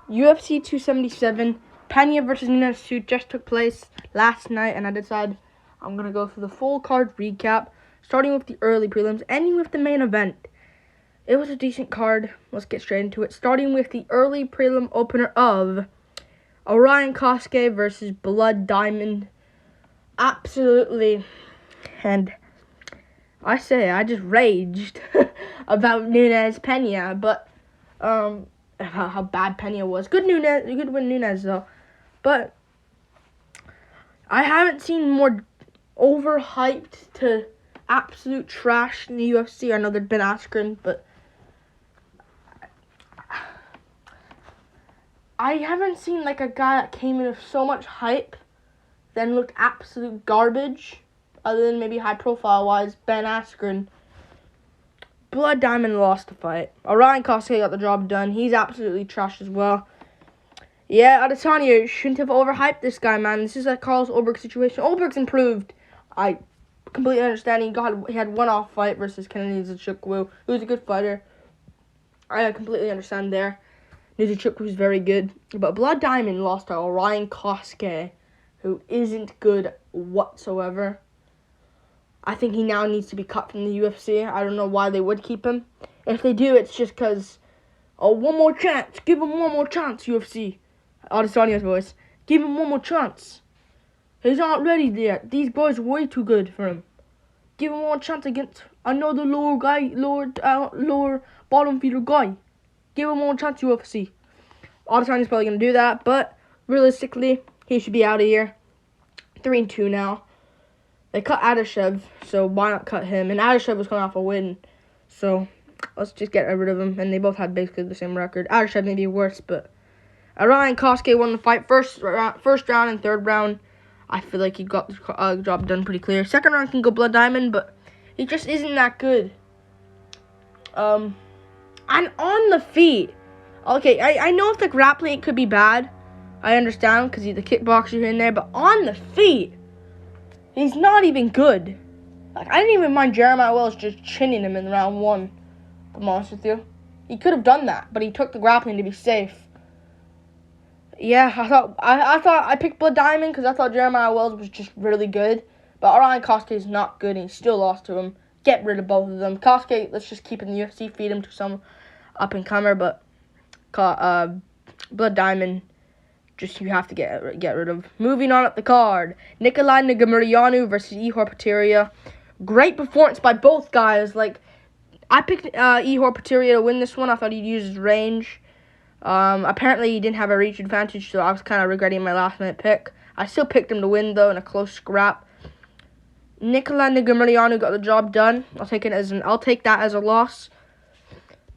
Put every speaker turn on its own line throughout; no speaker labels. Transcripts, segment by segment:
UFC 277, Pena versus Nunes 2 just took place last night, and I decided I'm going to go through the full card recap, starting with the early prelims, ending with the main event. It was a decent card. Let's get straight into it, starting with the early prelim opener of Orion Kosuke versus Blood Diamond. Absolutely. And I just raged about Nunes Pena, but how bad Pena was. Good win Nunes though. But I haven't seen more overhyped to absolute trash in the UFC. I know there'd been Askren, but I haven't seen like a guy that came in with so much hype, then looked absolute garbage, other than maybe high profile wise, Ben Askren. Blood Diamond lost the fight. Orion Kosuke got the job done. He's absolutely trash as well. Yeah, Adesanya shouldn't have overhyped this guy, man. This is a Carlos Ulberg situation. Ulberg's improved. I completely understand. He had one-off fight versus Kennedy Nzechukwu, who was a good fighter. I completely understand there. Nzechukwu is very good. But Blood Diamond lost to Orion Kosuke, who isn't good whatsoever. I think he now needs to be cut from the UFC. I don't know why they would keep him. If they do, it's just because, one more chance. Give him one more chance, UFC. Adesanya's voice. Give him one more chance. He's not ready yet. These boys are way too good for him. Give him one more chance against another lower bottom feeder guy. Give him one chance, UFC. Adesanya's probably going to do that, but realistically, he should be out of here. 3-2 now. They cut Adeshev, so why not cut him? And Adeshev was coming off a win, so let's just get rid of him. And they both had basically the same record. Adeshev may be worse, but Orion Kosuke won the fight. First round and third round, I feel like he got the job done pretty clear. Second round can go Blood Diamond, but he just isn't that good. And on the feet, okay, I know if the grappling could be bad. I understand because he's the kickboxer here and there, but on the feet, he's not even good. Like, I didn't even mind Jeremiah Wells just chinning him in round one, to be honest with you. He could have done that, but he took the grappling to be safe. Yeah, I thought I picked Blood Diamond because I thought Jeremiah Wells was just really good. But Orion Kosuke is not good, and he still lost to him. Get rid of both of them. Kosuke, let's just keep in the UFC, feed him to some up-and-comer, but Blood Diamond, just you have to get rid of. Moving on up the card, Nikolai Negumereanu versus Ihor Potieria. Great performance by both guys. Like, I picked Ihor Potieria to win this one. I thought he'd use his range. Apparently he didn't have a reach advantage, so I was kind of regretting my last-minute pick. I still picked him to win, though, in a close scrap. Nikolai Negumereanu got the job done. I'll take that as a loss.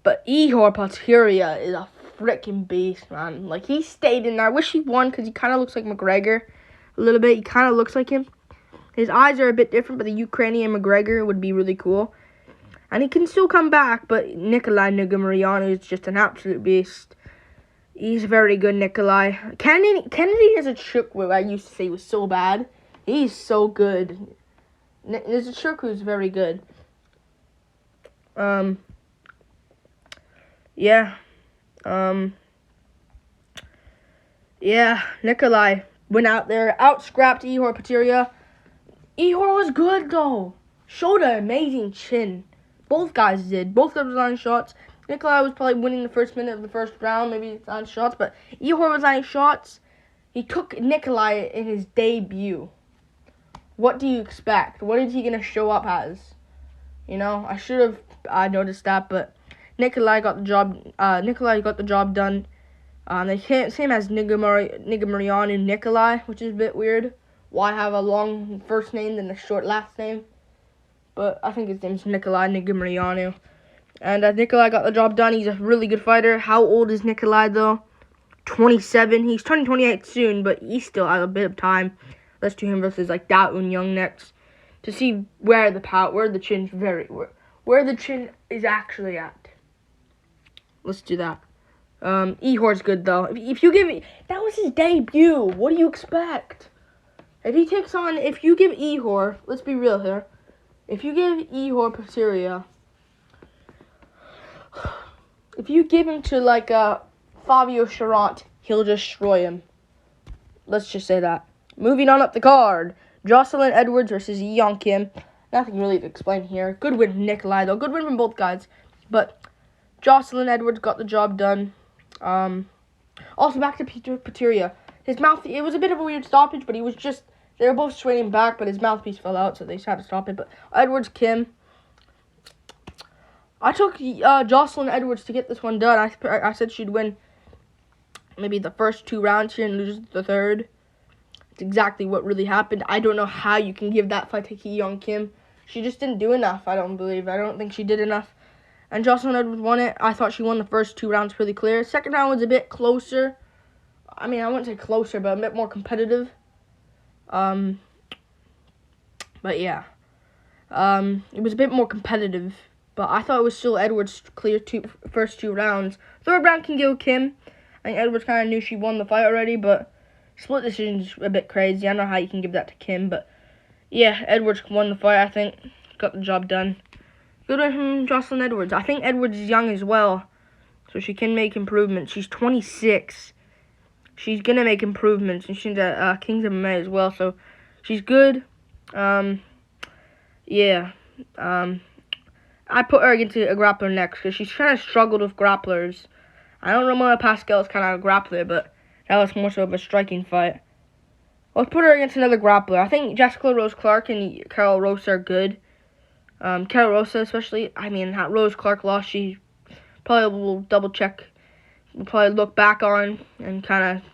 But Ihor Potieria is a freaking beast, man. Like, he stayed in there. I wish he won because he kind of looks like McGregor a little bit. He kind of looks like him. His eyes are a bit different, but the Ukrainian McGregor would be really cool. And he can still come back, but Nikolai Negumereanu is just an absolute beast. He's very good, Nikolai. Kennedy Nzechukwu, I used to say, was so bad. He's so good. Nzechukwu is very good. Nikolai went out there, out-scrapped Ihor Potieria. Ihor was good, though. Showed an amazing chin. Both guys did. Both guys were landing shots. Nikolai was probably winning the first minute of the first round, maybe landing shots, but Ihor was landing shots. He took Nikolai in his debut. What do you expect? What is he going to show up as? You know, I should have noticed that, but Nikolai got the job done. Same as Negumereanu Nikolai, which is a bit weird. Why have a long first name than a short last name? But I think his name's Nikolai Negumereanu. And Nikolai got the job done. He's a really good fighter. How old is Nikolai, though? 27. He's turning 28 soon, but he still has a bit of time. Let's do him versus, like, Da-Un Young next to see where the chin is actually at. Let's do that. Ihor's good, though. If you give that was his debut. What do you expect? If you give Ihor, let's be real here. If you give Ihor Potieria, if you give him to, like, Fabio Charant, he'll destroy him. Let's just say that. Moving on up the card, Jocelyn Edwards versus Young Kim. Nothing really to explain here. Good win from Nikolai, though. Good win from both guys. But Jocelyn Edwards got the job done. Also, back to Peter Pateria. His mouth, it was a bit of a weird stoppage, but he was just, they were both swinging back, but his mouthpiece fell out, so they just had to stop it. But Edwards, Kim. I took Jocelyn Edwards to get this one done. I said she'd win maybe the first 2 rounds here and lose the third. It's exactly what really happened. I don't know how you can give that fight to Young Kim. She just didn't do enough, I don't believe. I don't think she did enough. And Jocelyn Edwards won it. I thought she won the first 2 rounds pretty clear. Second round was a bit closer. I mean, I wouldn't say closer, but a bit more competitive. But yeah. It was a bit more competitive. But I thought it was still Edwards' clear first 2 rounds. Third round can go Kim. I think Edwards kind of knew she won the fight already, but split decision's a bit crazy. I don't know how you can give that to Kim, but yeah, Edwards won the fight, I think. Got the job done. Good one from Jocelyn Edwards. I think Edwards is young as well, so she can make improvements. She's 26. She's going to make improvements, and she's at Kings MMA as well, so she's good. Yeah. I put her into a grappler next, because she's kind of struggled with grapplers. I know Ramona Pascal is kind of a grappler, but that was more so of a striking fight. Let's put her against another grappler. I think Jessica Rose Clark and Carol Rosa are good. Carol Rosa especially. I mean, that Rose Clark loss, she probably will double check. We'll probably look back on and kind of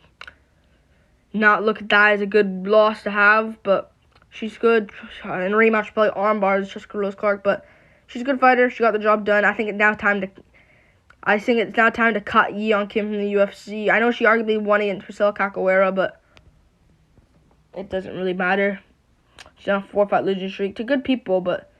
not look at that as a good loss to have. But she's good. In a rematch, probably armbars Jessica Rose Clark. But she's a good fighter. She got the job done. I think it's now time to cut Young Kim from the UFC. I know she arguably won against Priscilla Capoeira, but it doesn't really matter. She's on a 4-fight losing streak to good people, but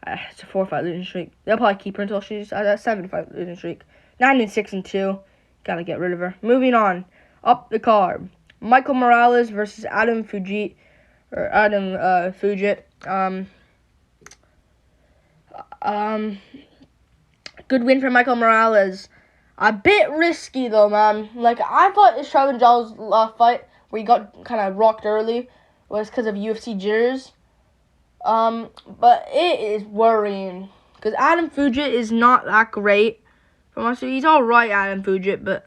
it's a 4-fight losing streak. They'll probably keep her until she's at a 7-fight losing streak. 9-6-2. Gotta get rid of her. Moving on. Up the card. Michael Morales versus Adam Fujit. Good win for Michael Morales. A bit risky, though, man. Like, I thought this Trevin Giles fight, where he got kind of rocked early, was because of UFC jitters. But it is worrying. Because Adam Fujit is not that great. He's alright, Adam Fujit, but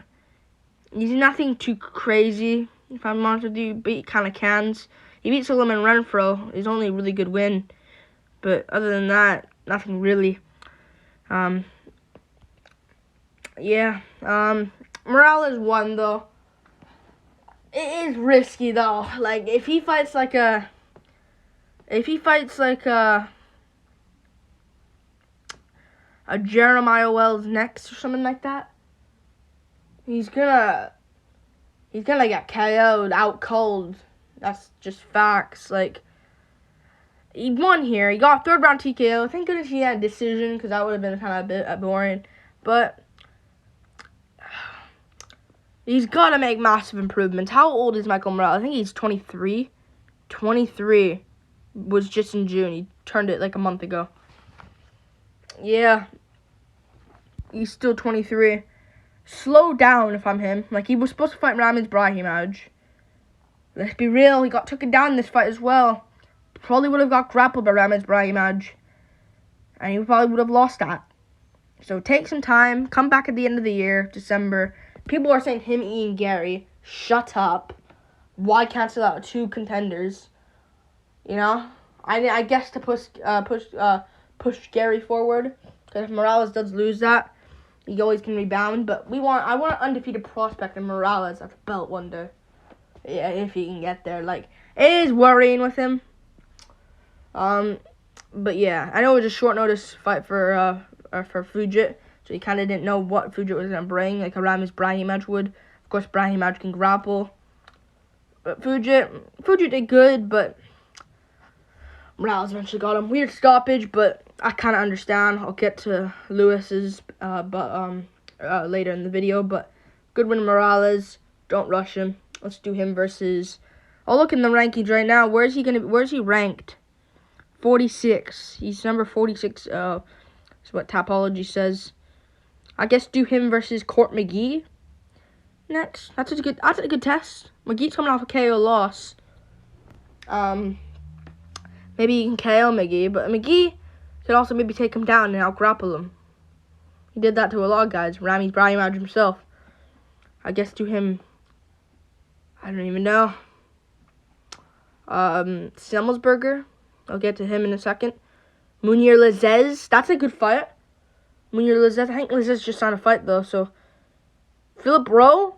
he's nothing too crazy, if I'm honest with you. But he kind of cans. He beat Solomon Renfro. His only really good win. But other than that, nothing really. Yeah. Morales won, though. It is risky, though. Like, if he fights like a Jeremiah Wells next or something like that, he's gonna get KO'd out cold. That's just facts. Like, he won here. He got 3rd round TKO. Thank goodness he had a decision, because that would have been kind of a bit boring. But he's got to make massive improvements. How old is Michael Morales? I think he's 23. 23 was just in June. He turned it like a month ago. Yeah. He's still 23. Slow down if I'm him. Like, he was supposed to fight Ramiz Brahimaj. Let's be real. He got taken down in this fight as well. Probably would have got grappled by Ramiz Brahimaj. And he probably would have lost that. So take some time. Come back at the end of the year, December. People are saying him, Ian Gary. Shut up. Why cancel out 2 contenders? You know? I guess to push Gary forward. Because if Morales does lose that, he always can rebound. But I want an undefeated prospect in Morales at the belt one day. Yeah, if he can get there. Like, it is worrying with him. But yeah, I know it was a short notice fight for Fujit, so he kind of didn't know what Fujit was gonna bring, like a Ramiz Brahimaj would. Of course, Brahimaj can grapple, but Fujit did good, but Morales eventually got him. Weird stoppage, but I kind of understand. I'll get to Lewis's later in the video, but good win Morales. Don't rush him. Let's do him versus. I'll look in the rankings right now. Where's he ranked? 46. He's number 46. That's what Tapology says. I guess do him versus Court McGee. next. That's a good test. McGee's coming off a KO loss. Maybe you can KO McGee, but McGee could also maybe take him down and out-grapple him. He did that to a lot of guys. Rami's Brian Madge himself. I guess to him, I don't even know. Semmelsberger. I'll get to him in a second. Munir Lazez. That's a good fight. Munir Lazez. I think Lazez just signed a fight, though, so. Phil Rowe.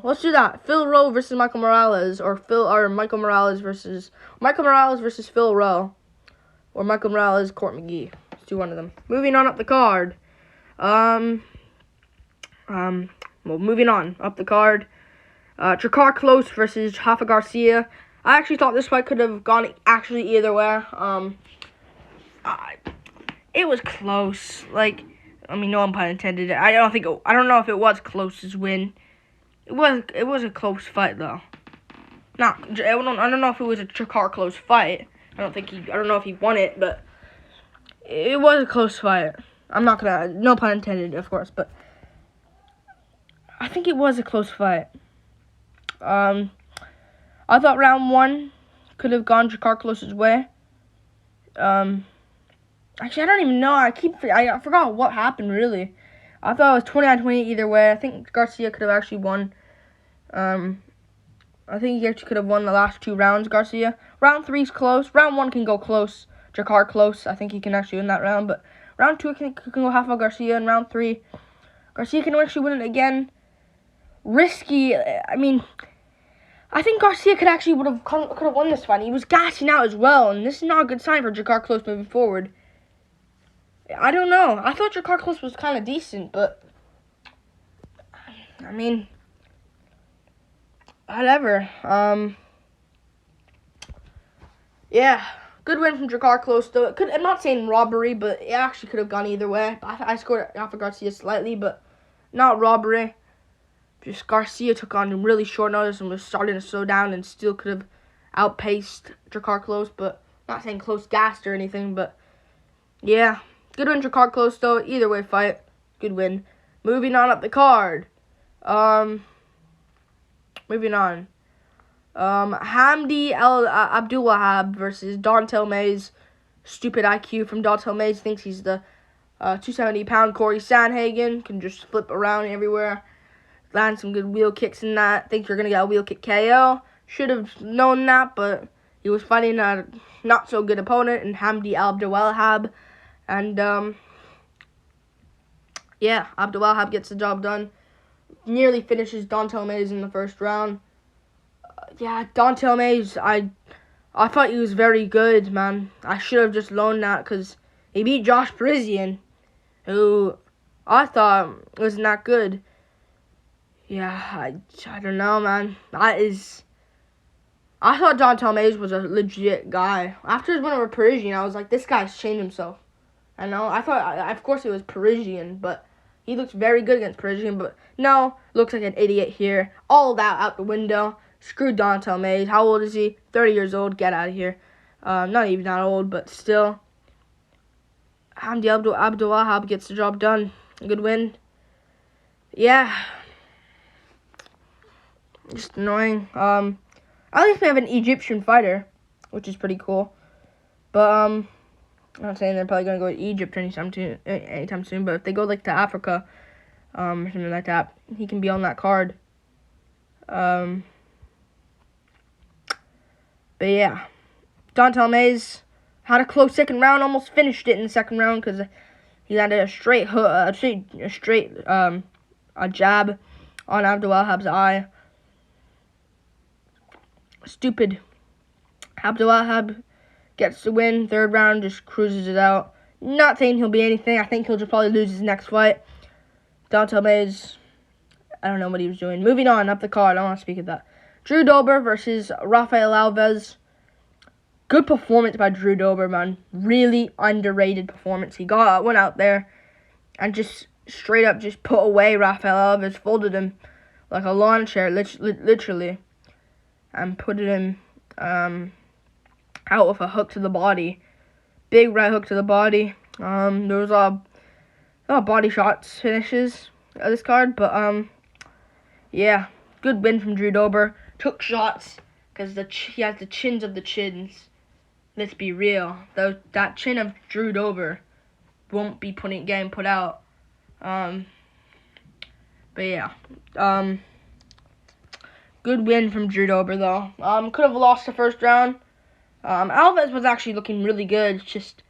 Let's do that. Phil Rowe versus Michael Morales. Or Michael Morales versus Phil Rowe. Or Michael Morales, Court McGee. Let's do one of them. Moving on up the card. Moving on up the card. Drakkar Klose versus Rafa Garcia. I actually thought this fight could have gone actually either way. It was close. Like, I mean, no pun intended. I don't know if it was Klose's win. It was a close fight though. I don't know if it was a Drakkar Klose fight. I don't know if he won it, but it was a close fight. I'm not gonna, no pun intended, of course, but I think it was a close fight. I thought round 1 could have gone Drakkar Klose's way. Actually, I don't even know. I forgot what happened, really. I thought it was 29-28 either way. I think Garcia could have actually won. I think he actually could have won the last 2 rounds, Garcia. Round 3's close. Round 1 can go close. Drakkar Klose, I think he can actually win that round. But round 2 can go Rafa Garcia. And round 3, Garcia can actually win it again. Risky. I mean, I think Garcia could have won this fight. He was gassing out as well. And this is not a good sign for Drakkar Klose moving forward. I don't know. I thought Drakkar Klose was kind of decent, but I mean, whatever. Yeah, good win from Drakkar Klose, though. I'm not saying robbery, but it actually could have gone either way. I scored Rafa Garcia slightly, but not robbery. Just Garcia took on really short notice and was starting to slow down and still could have outpaced Drakkar Klose, but not saying Klose gassed or anything, but yeah. Good win, Drakkar Klose, though. Either way fight, good win. Moving on up the card. Moving on. Hamdi Abdulwahab versus Dontel Mays. Stupid IQ from Dontel Mays. Thinks he's the 270-pound Corey Sandhagen. Can just flip around everywhere. Land some good wheel kicks in that. Thinks you're going to get a wheel kick KO. Should have known that, but he was fighting a not-so-good opponent in Hamdi Abdulwahab. And, yeah, Abdulwahab gets the job done. Nearly finishes Dontel Mays in the first round. Yeah, Dontel Mays, I thought he was very good, man. I should have just loaned that because he beat Josh Parisian, who I thought wasn't that good. Yeah, I don't know, man. I thought Dontel Mays was a legit guy. After his win over Parisian, I was like, this guy's changed himself. I know. I thought, of course, it was Parisian, but he looks very good against Parisian. But no, looks like an idiot here. All that out the window. Screw Dontel Mays. How old is he? 30 years old. Get out of here. Not even that old, but still. Hamdi Abdulwahab gets the job done. A good win. Yeah. Just annoying. At least we have an Egyptian fighter, which is pretty cool. But, I'm not saying they're probably going to go to Egypt anytime soon, but if they go, like, to Africa, or something like that, he can be on that card. But, yeah. Dontel Mays had a close second round, almost finished it in the second round, because he landed a straight jab on Abdulwahab's eye. Stupid. Abdulwahab gets the win. Third round, just cruises it out. Not saying he'll be anything. I think he'll just probably lose his next fight. Dontel Mays, I don't know what he was doing. Moving on up the card. I don't want to speak of that. Drew Dober versus Rafael Alves. Good performance by Drew Dober, man. Really underrated performance. He went out there and just straight up just put away Rafael Alves. Folded him like a lawn chair, literally. And put him out with a hook to the body. Big right hook to the body. There was a body shots finishes of this card, but yeah, good win from Drew Dober. Took shots because he has the chins of the chins. Let's be real. That chin of Drew Dober won't be getting put out. But yeah. Good win from Drew Dober, though. Could have lost the first round. Alves was actually looking really good. Just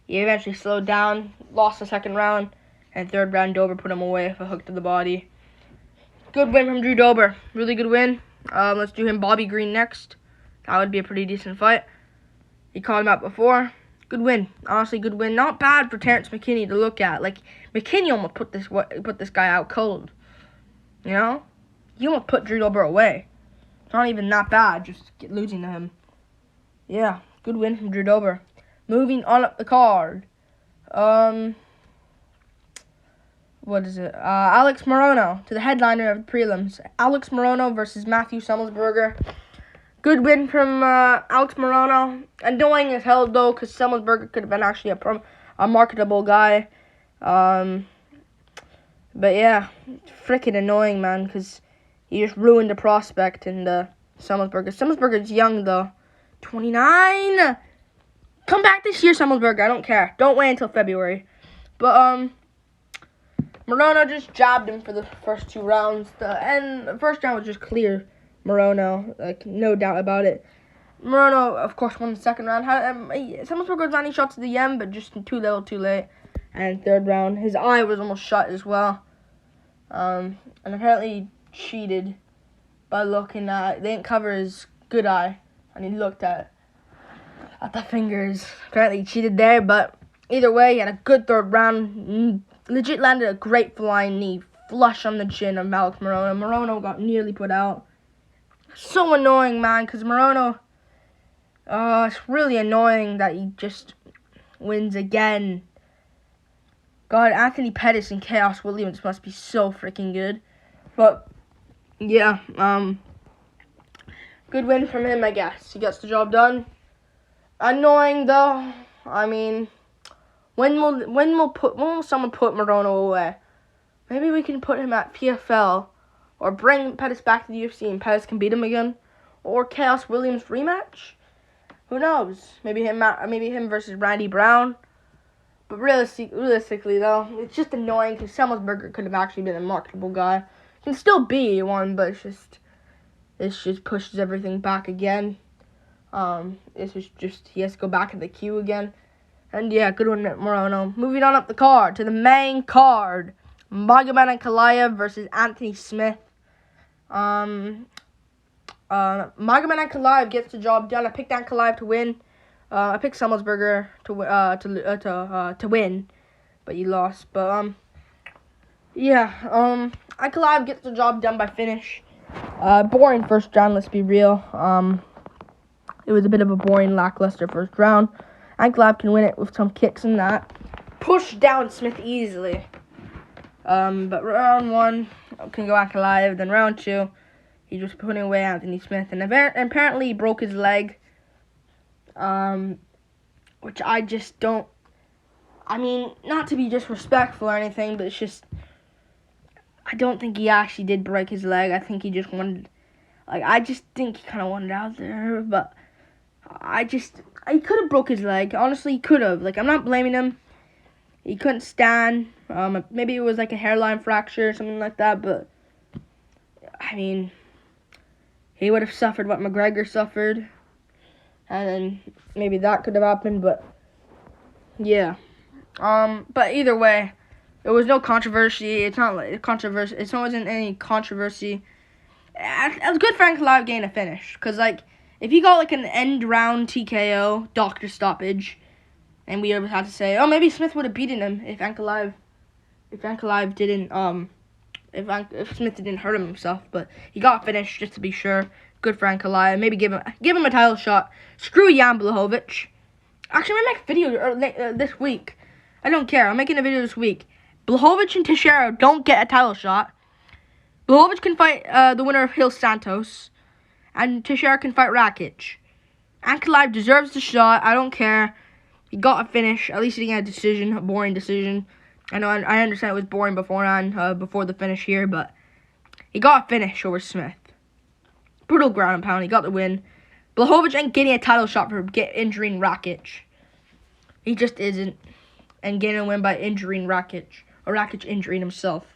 he eventually slowed down, lost the second round, and third round Dober put him away with a hook to the body. Good win from Drew Dober. Really good win. Let's do him Bobby Green next. That would be a pretty decent fight. He called him out before. Good win. Honestly, good win. Not bad for Terrence McKinney to look at. Like, McKinney almost put this guy out cold. You know? He almost put Drew Dober away. It's not even that bad, just losing to him. Yeah, good win from Drew Dober. Moving on up the card. What is it? Alex Morono to the headliner of the prelims. Alex Morono versus Matthew Semmelsberger. Good win from Alex Morono. Annoying as hell, though, because Semmelsberger could have been actually a marketable guy. But yeah, freaking annoying, man, because he just ruined the prospect in the Semmelsberger. Semmelsberger's young, though. 29! Come back this year, Semmelsberger. I don't care. Don't wait until February. But, Morono just jabbed him for the first two rounds. And the first round was just clear Morono. Like, no doubt about it. Morono, of course, won the second round. Semmelsberger was landing shots at the end, but just too little, too late. And third round, his eye was almost shut as well. And apparently he cheated by looking at... They didn't cover his good eye. And he looked at the fingers. Apparently he cheated there, but either way, he had a good third round. Legit landed a great flying knee flush on the chin of Alex Morono. Morono got nearly put out. So annoying, man, because Morono, it's really annoying that he just wins again. God, Anthony Pettis and Chaos Williams must be so freaking good. But, yeah, good win from him, I guess. He gets the job done. Annoying, though. I mean, when will someone put Morono away? Maybe we can put him at PFL, or bring Pettis back to the UFC and Pettis can beat him again, or Chaos Williams rematch. Who knows? Maybe him versus Randy Brown. But realistically, though, it's just annoying because Semmelsberger could have actually been a marketable guy. Can still be one, but it just pushes everything back again. It's just he has to go back in the queue again. And yeah, good one, Morono. Moving on up the card to the main card. Magomed Ankalaev versus Anthony Smith. Magomed Ankalaev gets the job done. I picked Ankalaev to win. I picked Semmelsberger to win, but he lost. But yeah, Ankalaev gets the job done by finish. Boring first round. Let's be real. It was a bit of a boring, lackluster first round. Ankalaev can win it with some kicks and that. Push down Smith easily. But round one can go Ankalaev. Then round two, he just putting away Anthony Smith, and apparently he broke his leg. Which I just don't. I mean, not to be disrespectful or anything, but it's just I don't think he actually did break his leg. I think he just wanted. I just think he kind of wanted out there, but he could have broke his leg. Honestly, he could have. I'm not blaming him. He couldn't stand. Maybe it was a hairline fracture or something like that, but I mean, he would have suffered what McGregor suffered, and then maybe that could have happened, but yeah. But either way, there was no controversy. It's not like controversy. It wasn't any controversy. It was good for Ankalaev getting a finish, because if he got an end round TKO, doctor stoppage, and we ever had to say, oh, maybe Smith would have beaten him if Ankalaev didn't if Smith didn't hurt himself, but he got finished just to be sure. Good for Ankalaev. Maybe give him a title shot. Screw Jan Blachowicz. Actually, I'm gonna make a video this week. I don't care. I'm making a video this week. Blachowicz and Teixeira don't get a title shot. Blachowicz can fight the winner of Hill Santos, and Teixeira can fight Rakic. Ankalaev deserves the shot. I don't care. He got a finish. At least he didn't get a decision, a boring decision. I know I understand it was boring beforehand, before the finish here, but He got a finish over Smith. Brutal ground and pound. He got the win. Blachowicz ain't getting a title shot for injuring Rakic. He just isn't. And getting a win by injuring Rakic. Or Rakic injuring himself.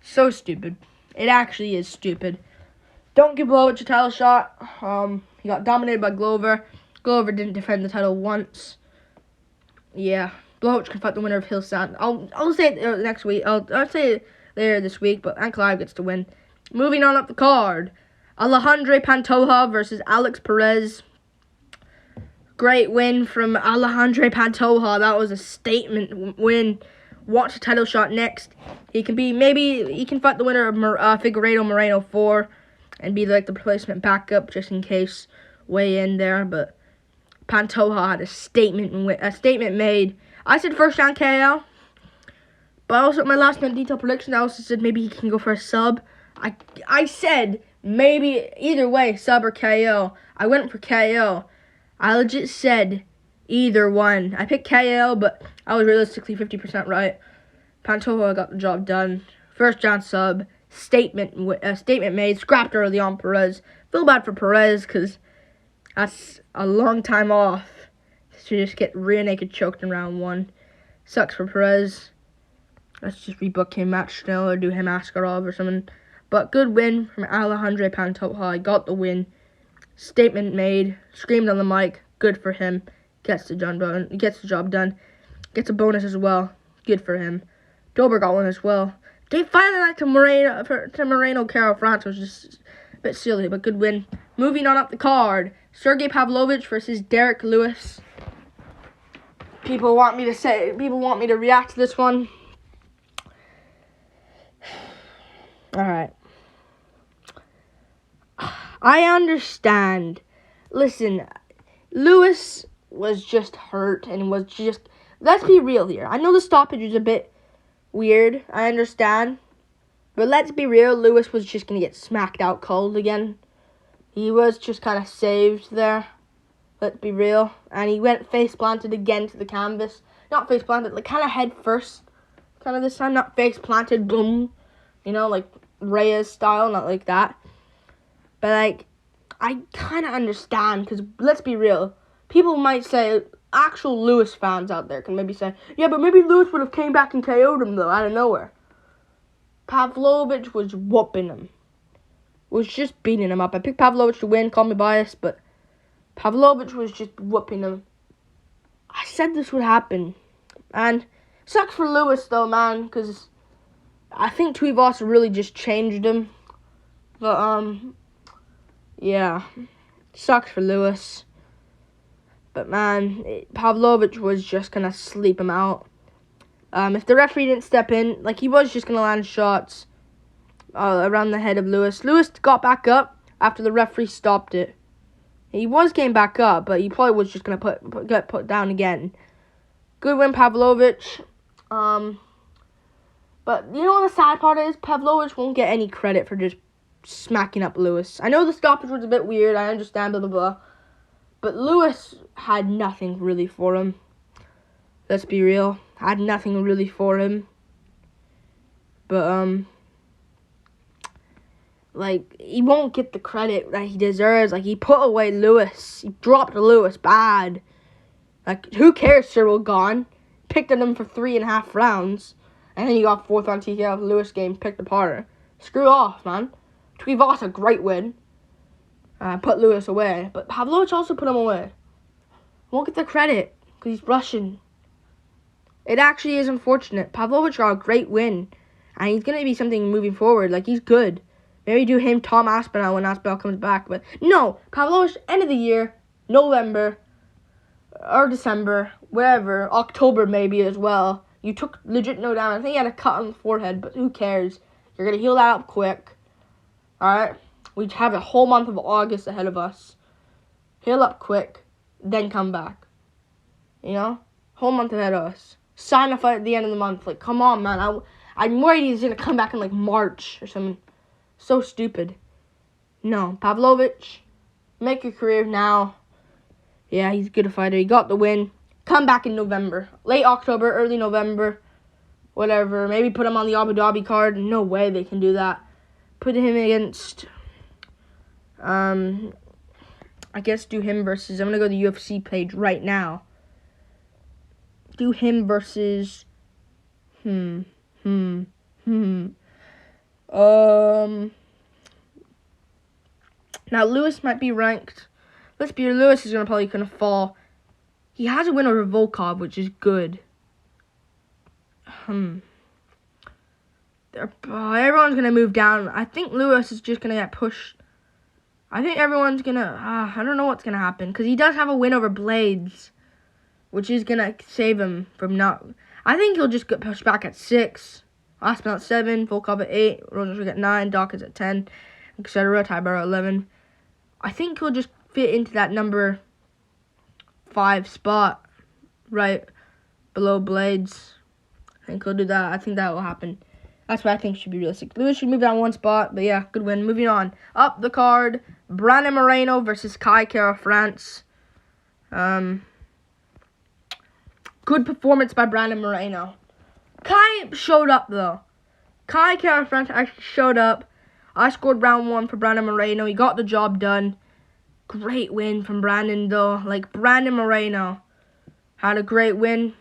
So stupid. It actually is stupid. Don't give Blachowicz a title shot. He got dominated by Glover. Glover didn't defend the title once. Yeah. Blachowicz can fight the winner of Hill Sound. I'll say it next week. I'll say it later this week, but Ankalaev gets to win. Moving on up the card. Alejandro Pantoja versus Alex Perez. Great win from Alejandro Pantoja. That was a statement win. Watch the title shot next. He can fight the winner of Figueiredo Moreno 4 and be like the replacement backup just in case way in there. But Pantoja had a statement made. I said first round KO. But also my last minute detailed prediction, I also said maybe he can go for a sub. I said maybe either way, sub or KO. I went for KO. I legit said either one. I picked KO, but I was realistically 50% right. Pantoja got the job done. First round sub. Statement made. Scrapped early on Perez. Feel bad for Perez because that's a long time off to just get rear naked choked in round 1. Sucks for Perez. Let's just rebook him match still or do him Askarov or something. But good win from Alejandro Pantoja. He got the win. Statement made. Screamed on the mic. Good for him. Gets the job done. Gets a bonus as well. Good for him. Dober got one as well. They finally like to Moreno Caro France, was just a bit silly, but good win. Moving on up the card. Sergey Pavlovich versus Derek Lewis. People want me to react to this one. Alright. I understand. Listen, Lewis was just hurt and was just... Let's be real here. I know the stoppage is a bit weird. I understand. But let's be real. Lewis was just going to get smacked out cold again. He was just kind of saved there. Let's be real. And he went face planted again to the canvas. Not face planted, like kind of head first. Kind of this time. Not face planted. Boom. You know, like Reyes style. Not like that. But, like, I kind of understand, because let's be real. People might say, actual Lewis fans out there can maybe say, yeah, but maybe Lewis would have came back and KO'd him, though, out of nowhere. Pavlovich was whooping him. Was just beating him up. I picked Pavlovich to win, call me biased, but Pavlovich was just whooping him. I said this would happen. And sucks for Lewis, though, man, because I think Tuivasa really just changed him. But, yeah, sucks for Lewis. But, man, Pavlovich was just going to sleep him out. If the referee didn't step in, like, he was just going to land shots around the head of Lewis. Lewis got back up after the referee stopped it. He was getting back up, but he probably was just going to get put down again. Good win, Pavlovich. But you know what the sad part is? Pavlovich won't get any credit for just smacking up Lewis. I know the stoppage was a bit weird. I understand, blah, blah, blah. But Lewis had nothing really for him. Let's be real. Had nothing really for him. But, like, he won't get the credit that he deserves. Like, he put away Lewis. He dropped Lewis bad. Like, who cares, Cyril gone? Picked at him for 3.5 rounds. And then he got 4th on TKO. Lewis game picked apart. Screw off, man. Tuivasa, great win. Put Lewis away. But Pavlovich also put him away. Won't get the credit because he's Russian. It actually is unfortunate. Pavlovich got a great win. And he's going to be something moving forward. Like, he's good. Maybe do him Tom Aspinall when Aspinall comes back. But no, Pavlovich, end of the year, November, or December, wherever, October maybe as well. You took legit no damage. I think he had a cut on the forehead, but who cares? You're going to heal that up quick. Alright? We have a whole month of August ahead of us. Heal up quick, then come back. You know? Whole month ahead of us. Sign off at the end of the month. Like, come on, man. I'm worried he's going to come back in, like, March or something. So stupid. No. Pavlovich, make your career now. Yeah, he's a good fighter. He got the win. Come back in November. Late October, early November. whatever. Maybe put him on the Abu Dhabi card. No way they can do that. Put him against, I guess do him versus, I'm going to go to the UFC page right now. Do him versus, Now, Lewis might be ranked. Lewis is probably going to fall. He has a win over Volkov, which is good. Everyone's going to move down. I think Lewis is just going to get pushed. I think everyone's going to... I don't know what's going to happen. Because he does have a win over Blades, which is going to save him from not... I think he'll just get pushed back at 6. Aspinall at 7. Volkov at 8. Rosenstruck at 9. Dawkins at 10. Etc. Tybaro at 11. I think he'll just fit into that number 5 spot right below Blades. I think he'll do that. I think that will happen. That's what I think should be realistic. Lewis should move down 1 spot, but yeah, good win. Moving on. Up the card, Brandon Moreno versus Kai Kara France. Good performance by Brandon Moreno. Kai showed up, though. Kai Kara France actually showed up. I scored round 1 for Brandon Moreno. He got the job done. Great win from Brandon, though. Like, Brandon Moreno had a great win.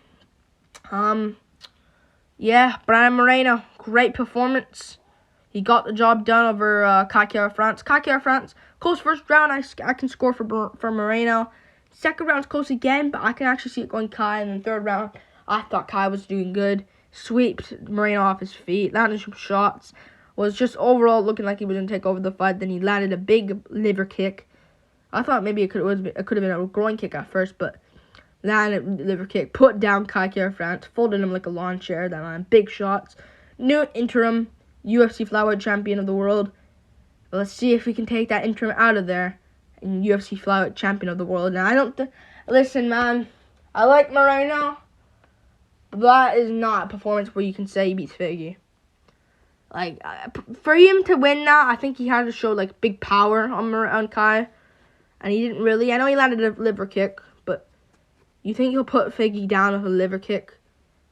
Yeah, Brandon Moreno, great performance. He got the job done over Kai Kara France. Kai Kara France, close first round. I can score for Moreno. Second round's close again, but I can actually see it going Kai. And then third round, I thought Kai was doing good. Sweeped Moreno off his feet, landed some shots. Was just overall looking like he was going to take over the fight. Then he landed a big liver kick. I thought maybe it could have been a groin kick at first, but landed liver kick, put down Kai Kara France, folded him like a lawn chair, that landed big shots. New interim UFC flyweight champion of the world. Let's see if we can take that interim out of there and UFC flyweight champion of the world. Now, I don't listen, man, I like Moreno, but that is not a performance where you can say he beats Figgy. Like, for him to win now, I think he had to show, like, big power on Kai, and he didn't really. I know he landed a liver kick, but you think he'll put Figgy down with a liver kick?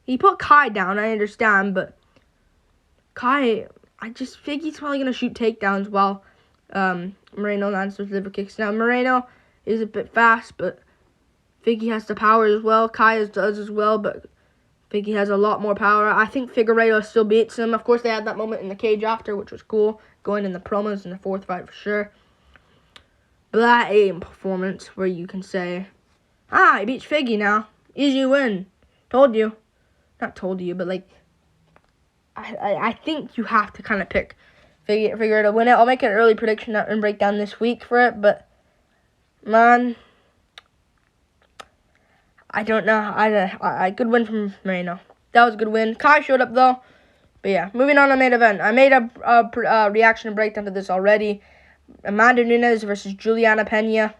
He put Kai down, I understand, but Kai, Figgy's probably going to shoot takedowns while Moreno lands those liver kicks. Now, Moreno is a bit fast, but Figgy has the power as well. Kai does as well, but Figgy has a lot more power. I think Figueiredo still beats him. Of course, they had that moment in the cage after, which was cool, going in the promos in the 4th fight for sure. But that ain't a performance where you can say, he beats Figgy now. Easy win. Told you. Not told you, but, like, I think you have to kind of pick Figueiredo to win it. I'll make an early prediction and breakdown this week for it, but, man, I don't know. I good win from Moreno. That was a good win. Kai showed up, though. But, yeah, moving on to the main event. I made a reaction and breakdown to this already. Amanda Nunes versus Juliana Pena.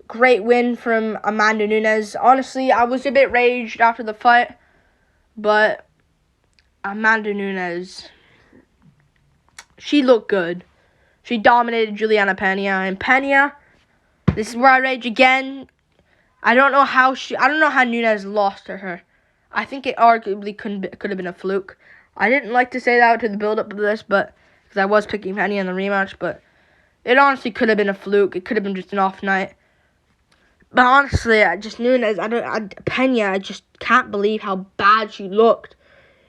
Great win from Amanda Nunes. Honestly, I was a bit raged after the fight, but Amanda Nunes, she looked good. She dominated Juliana Pena, and Pena, this is where I rage again. I don't know how Nunes lost to her. I think it arguably could have been a fluke. I didn't like to say that to the build-up of this, but because I was picking Pena in the rematch, but it honestly could have been a fluke. It could have been just an off night. But honestly, Nunes, Pena, I just can't believe how bad she looked.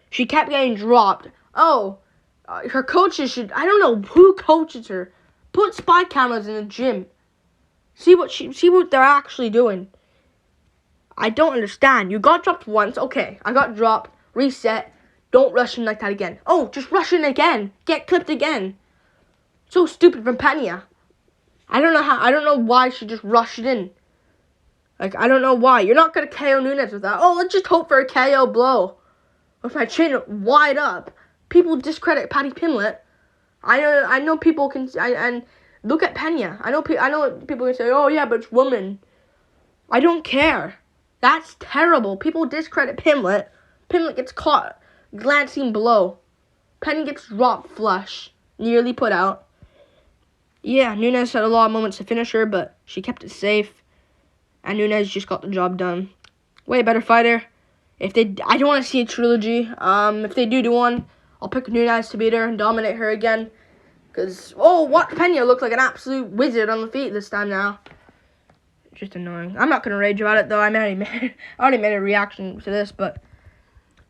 She kept getting dropped. Her coaches I don't know who coaches her. Put spy cameras in the gym. See what they're actually doing. I don't understand. You got dropped once. Okay, I got dropped. Reset. Don't rush in like that again. Just rush in again. Get clipped again. So stupid from Pena. I don't know why she just rushed in. Like, I don't know why. You're not going to KO Nunes with that. Let's just hope for a KO blow. With my chin wide up. People discredit Patty Pimlet. I know people can... and look at Pena. I know people can say, yeah, but it's woman. I don't care. That's terrible. People discredit Pimlet. Pimlet gets caught glancing below. Pena gets dropped flush. Nearly put out. Yeah, Nunes had a lot of moments to finish her, but she kept it safe. And Nunes just got the job done. Way better fighter. I don't want to see a trilogy. If they do one, I'll pick Nunes to beat her and dominate her again. Because, Pena looked like an absolute wizard on the feet this time now. It's just annoying. I'm not going to rage about it, though. I already made a reaction to this, but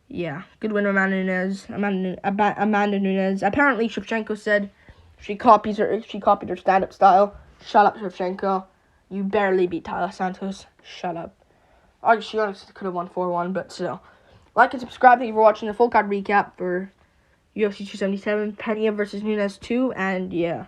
yeah. Good win, Amanda Nunes. Amanda Nunes. Apparently, Shevchenko said she copied her stand-up style. Shut up, Shevchenko. You barely beat Tyler Santos. Shut up. She honestly could have won 4-1, but still. Like and subscribe. Thank you for watching the full card recap for UFC 277, Pena versus Nunes 2, and yeah.